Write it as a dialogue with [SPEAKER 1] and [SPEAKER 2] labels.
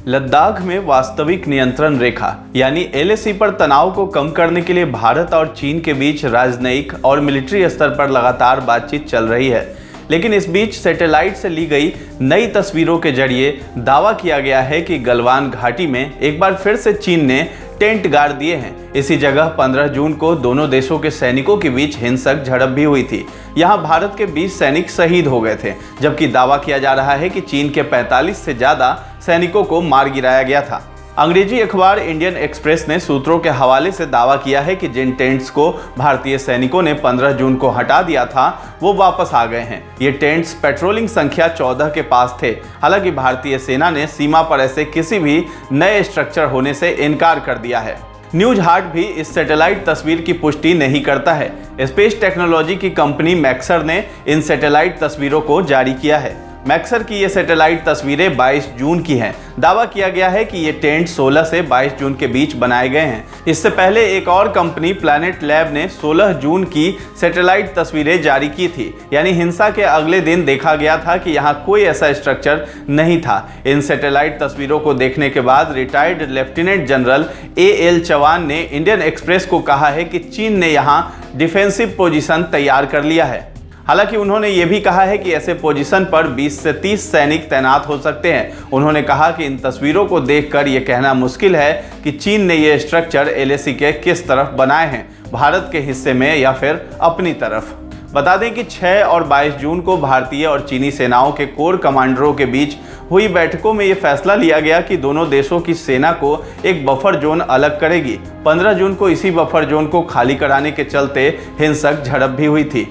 [SPEAKER 1] लद्दाख में वास्तविक नियंत्रण रेखा यानी एलएसी पर तनाव को कम करने के लिए भारत और चीन के बीच राजनयिक और मिलिट्री स्तर पर लगातार बातचीत चल रही है। लेकिन इस बीच सैटेलाइट से ली गई नई तस्वीरों के जरिए दावा किया गया है कि गलवान घाटी में एक बार फिर से चीन ने टेंट गाड़ दिए हैं। इसी जगह 15 जून को दोनों देशों के सैनिकों के बीच हिंसक झड़प भी हुई थी। यहां भारत के 20 सैनिक शहीद हो गए थे, जबकि दावा किया जा रहा है कि चीन के 45 से ज्यादा सैनिकों को मार गिराया गया था। अंग्रेजी अखबार इंडियन एक्सप्रेस ने सूत्रों के हवाले से दावा किया है कि जिन टेंट्स को भारतीय सैनिकों ने 15 जून को हटा दिया था वो वापस आ गए हैं। ये टेंट्स पेट्रोलिंग संख्या 14 के पास थे। हालांकि भारतीय सेना ने सीमा पर ऐसे किसी भी नए स्ट्रक्चर होने से इनकार कर दिया है। न्यूज हार्ट भी इस सैटेलाइट तस्वीर की पुष्टि नहीं करता है। स्पेस टेक्नोलॉजी की कंपनी मैक्सर ने इन सैटेलाइट तस्वीरों को जारी किया है। मैक्सर की ये सैटेलाइट तस्वीरें 22 जून की हैं। दावा किया गया है कि ये टेंट 16 से 22 जून के बीच बनाए गए हैं। इससे पहले एक और कंपनी प्लैनेट लैब ने 16 जून की सैटेलाइट तस्वीरें जारी की थी। यानी हिंसा के अगले दिन देखा गया था कि यहाँ कोई ऐसा स्ट्रक्चर नहीं था। इन सैटेलाइट तस्वीरों को देखने के बाद retired lieutenant general AL Chauhan ने इंडियन एक्सप्रेस को कहा है कि चीन ने यहाँ डिफेंसिव पोजीशन तैयार कर लिया है। हालांकि उन्होंने ये भी कहा है कि ऐसे पोजीशन पर 20 से 30 सैनिक तैनात हो सकते हैं। उन्होंने कहा कि इन तस्वीरों को देखकर यह कहना मुश्किल है कि चीन ने ये स्ट्रक्चर LAC के किस तरफ बनाए हैं, भारत के हिस्से में या फिर अपनी तरफ। बता दें कि 6 और 22 जून को भारतीय और चीनी सेनाओं के कोर कमांडरों के बीच हुई बैठकों में ये फैसला लिया गया कि दोनों देशों की सेना को एक बफर जोन अलग करेगी। 15 जून को इसी बफर जोन को खाली कराने के चलते हिंसक झड़प भी हुई थी।